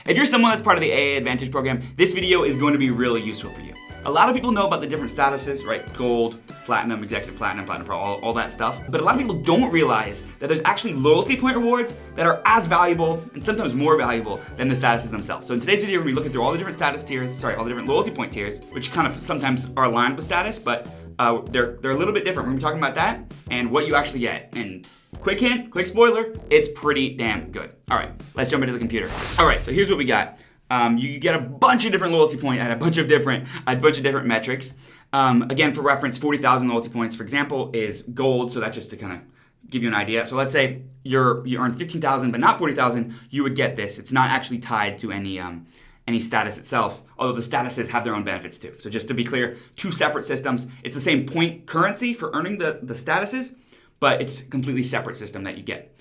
If you're someone that's part of the AA Advantage program, this video is going to be really useful for you. A lot of people know about the different statuses, right? Gold, platinum, executive platinum, platinum pro, all that stuff. But a lot of people don't realize that there's actually loyalty point rewards that are as valuable and sometimes more valuable than the statuses themselves. So in today's video, we're gonna be looking through all the different status tiers, all the different loyalty point tiers, which kind of sometimes are aligned with status, but they're a little bit different. We're gonna be talking about that and what you actually get. And quick hint, quick spoiler, it's pretty damn good. All right, let's jump into the computer. All right, so here's what we got. You get a bunch of different loyalty points and a bunch of different metrics. Again, for reference, 40,000 loyalty points, for example, is gold. So that's just to kind of give you an idea. So let's say you earn 15,000, but not 40,000, you would get this. It's not actually tied to any status itself, although the statuses have their own benefits too. So just to be clear, two separate systems. It's the same point currency for earning the statuses, but it's a completely separate system that you get.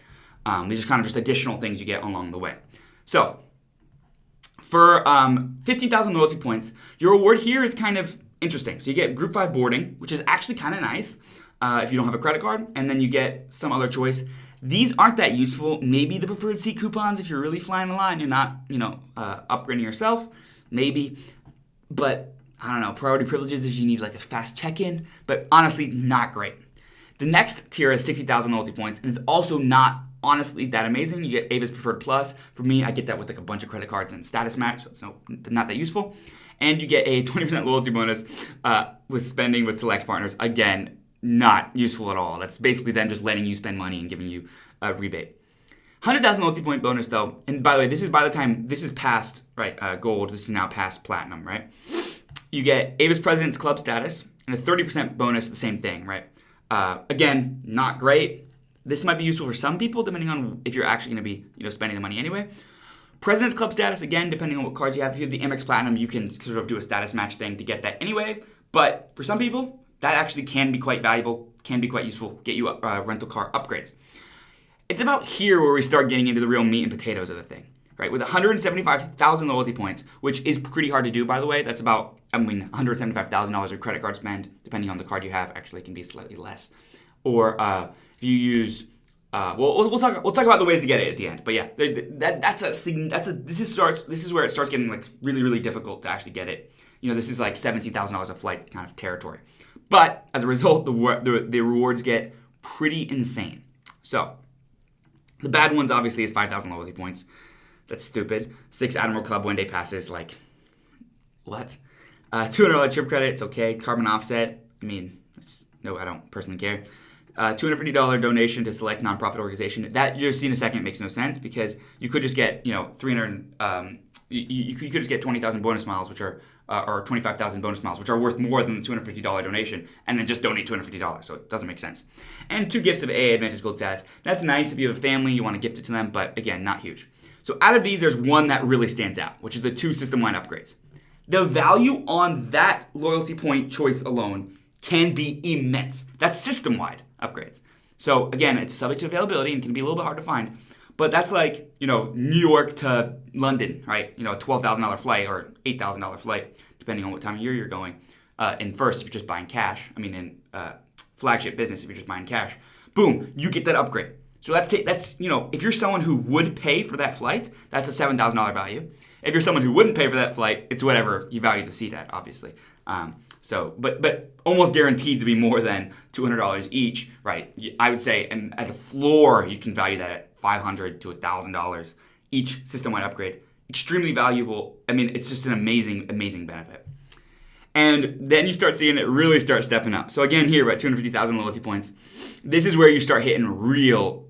These are kind of just additional things you get along the way. So for 15,000 loyalty points, your reward here is kind of interesting. So you get Group 5 boarding, which is actually kind of nice if you don't have a credit card, and then you get some other choice. These aren't that useful. Maybe the preferred seat coupons if you're really flying a lot and you're not, upgrading yourself, maybe. But I don't know, priority privileges if you need like a fast check-in, but honestly, not great. The next tier is 60,000 loyalty points, and it's also not honestly that amazing. You get Avis Preferred Plus. For me, I get that with like a bunch of credit cards and status match, so it's not that useful. And you get a 20% loyalty bonus with spending with select partners. Again, not useful at all. That's basically them just letting you spend money and giving you a rebate. 100,000 loyalty point bonus though, and by the way, this is past, right, gold, this is now past platinum, right? You get Avis President's Club status and a 30% bonus, the same thing, right? Again, not great. This might be useful for some people, depending on if you're actually going to be, spending the money anyway. President's Club status, again, depending on what cards you have. If you have the Amex Platinum, you can sort of do a status match thing to get that anyway. But for some people, that actually can be quite valuable, can be quite useful, get you rental car upgrades. It's about here where we start getting into the real meat and potatoes of the thing, right? With 175,000 loyalty points, which is pretty hard to do, by the way. That's about, $175,000 of credit card spend, depending on the card you have. Actually, it can be slightly less. Or if you use, we'll talk about the ways to get it at the end. But yeah, this is where it starts getting like really, really difficult to actually get it. This is like $17,000 a flight kind of territory. But as a result, the rewards get pretty insane. So the bad ones obviously is 5,000 loyalty points. That's stupid. 6 Admiral Club one-day passes, like what? $200 trip credit, it's okay. Carbon offset, no, I don't personally care. $250 donation to select nonprofit organization. That you'll see in a second makes no sense because you could just get 300. You could just get 20,000 bonus miles, which are or 25,000 bonus miles, which are worth more than the $250 donation, and then just donate $250. So it doesn't make sense. And 2 gifts of AA Advantage Gold status. That's nice if you have a family, you want to gift it to them, but again, not huge. So out of these, there's one that really stands out, which is the 2 system-wide upgrades. The value on that loyalty point choice alone can be immense. That's system-wide upgrades. So again, it's subject to availability and can be a little bit hard to find, but that's like, New York to London, right? A $12,000 flight or $8,000 flight, depending on what time of year you're going. In first, if you're just buying cash, in flagship business, if you're just buying cash, boom, you get that upgrade. So that's if you're someone who would pay for that flight, that's a $7,000 value. If you're someone who wouldn't pay for that flight, it's whatever you value the seat at, obviously. But almost guaranteed to be more than $200 each, right? I would say, and at the floor, you can value that at $500 to $1,000 each system-wide upgrade. Extremely valuable. It's just an amazing, amazing benefit. And then you start seeing it really start stepping up. So again, here we're at 250,000 loyalty points. This is where you start hitting real,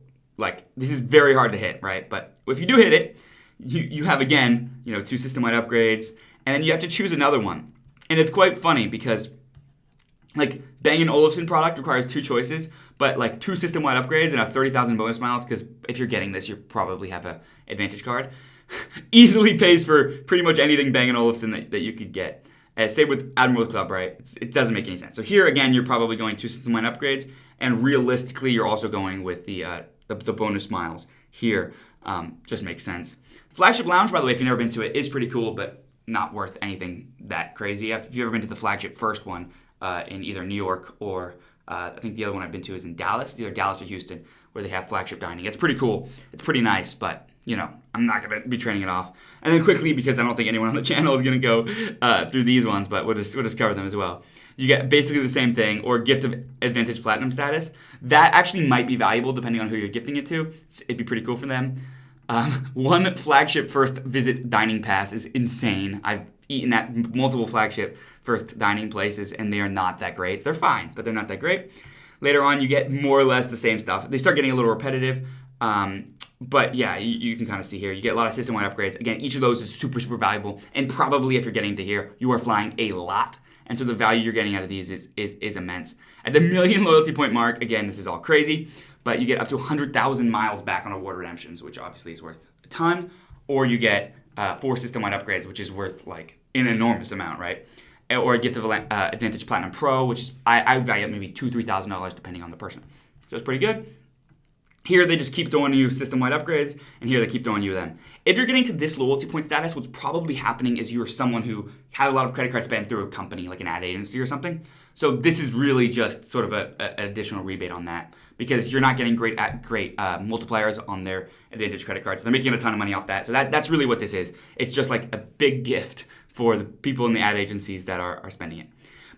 this is very hard to hit, right? But if you do hit it, you have, again, 2 system-wide upgrades, and then you have to choose another one. And it's quite funny because, Bang & Olufsen product requires 2 choices, but 2 system-wide upgrades and a 30,000 bonus miles, because if you're getting this, you probably have an Advantage card, easily pays for pretty much anything Bang & Olufsen that you could get. Same with Admiral Club, right? It doesn't make any sense. So here, again, you're probably going 2 system-wide upgrades, and realistically, you're also going with the bonus miles here. Just makes sense. Flagship Lounge, by the way, if you've never been to it, is pretty cool, but not worth anything that crazy. If you've ever been to the flagship first one in either New York or I think the other one I've been to is in Dallas, either Dallas or Houston, where they have flagship dining. It's pretty cool. It's pretty nice, but I'm not going to be training it off. And then quickly, because I don't think anyone on the channel is going to go through these ones, but we'll just cover them as well. You get basically the same thing, or gift of Advantage Platinum status. That actually might be valuable depending on who you're gifting it to. It'd be pretty cool for them. One flagship first visit dining pass is insane. I've eaten at multiple flagship first dining places, and they are not that great. They're fine, but they're not that great. Later on, you get more or less the same stuff. They start getting a little repetitive. But yeah, you can kind of see here, you get a lot of system-wide upgrades. Again, each of those is super, super valuable. And probably if you're getting to here, you are flying a lot. And so the value you're getting out of these is immense. At the 1 million loyalty point mark, again, this is all crazy, but you get up to 100,000 miles back on award redemptions, which obviously is worth a ton. Or you get 4 system-wide upgrades, which is worth like an enormous amount, right? Or a gift of Advantage Platinum Pro, which is, I value at maybe $2,000 to $3,000 depending on the person. So it's pretty good. Here, they just keep throwing you system-wide upgrades, and here they keep throwing you them. If you're getting to this loyalty point status, what's probably happening is you're someone who had a lot of credit card spend through a company, like an ad agency or something. So this is really just sort of an additional rebate on that, because you're not getting great multipliers on their Advantage credit cards. They're making a ton of money off that. So that's really what this is. It's just like a big gift for the people in the ad agencies that are spending it.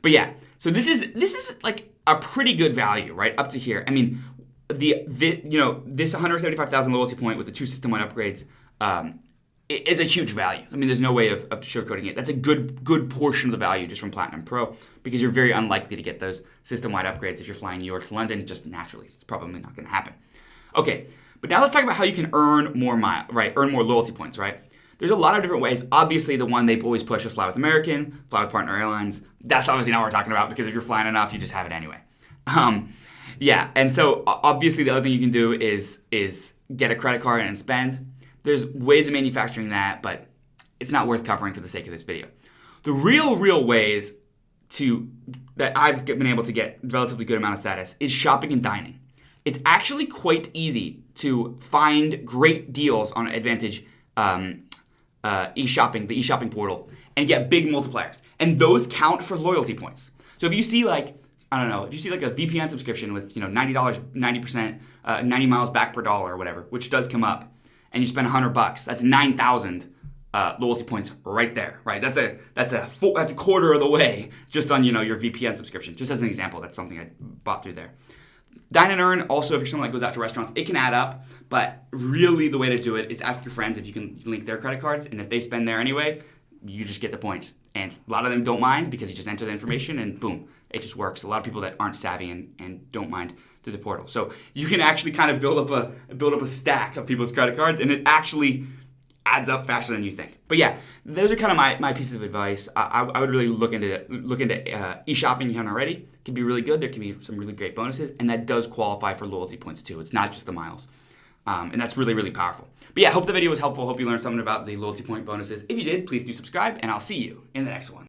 But yeah, so this is like a pretty good value, right? Up to here. I mean, this 175,000 loyalty point with the 2 system-wide upgrades is a huge value. I mean, there's no way of sugarcoating it. That's a good portion of the value just from Platinum Pro, because you're very unlikely to get those system-wide upgrades if you're flying New York to London. Just naturally, it's probably not going to happen. Okay, but now let's talk about how you can earn more earn more loyalty points, right? There's a lot of different ways. Obviously, the one they always push is fly with American, fly with partner airlines. That's obviously not what we're talking about, because if you're flying enough, you just have it anyway. Yeah, and so obviously the other thing you can do is get a credit card and spend. There's ways of manufacturing that, but it's not worth covering for the sake of this video. The real ways that I've been able to get relatively good amount of status is shopping and dining. It's actually quite easy to find great deals on Advantage eShopping, the eShopping portal, and get big multipliers. And those count for loyalty points. So if you see like, I don't know, if you see like a VPN subscription with $90, 90%, 90 miles back per dollar or whatever, which does come up, and you spend $100, that's 9,000 loyalty points right there, right? That's a quarter of the way just on your VPN subscription. Just as an example, that's something I bought through there. Dine and earn, also if you're someone that goes out to restaurants, it can add up, but really the way to do it is ask your friends if you can link their credit cards, and if they spend there anyway, you just get the points. And a lot of them don't mind, because you just enter the information and boom, it just works. A lot of people that aren't savvy and don't mind through the portal. So you can actually kind of build up a stack of people's credit cards, and it actually adds up faster than you think. But yeah, those are kind of my pieces of advice. I would really look into eShopping if you haven't already. It can be really good. There can be some really great bonuses, and that does qualify for loyalty points too. It's not just the miles. And that's really, really powerful. But yeah, hope the video was helpful. Hope you learned something about the loyalty point bonuses. If you did, please do subscribe, and I'll see you in the next one.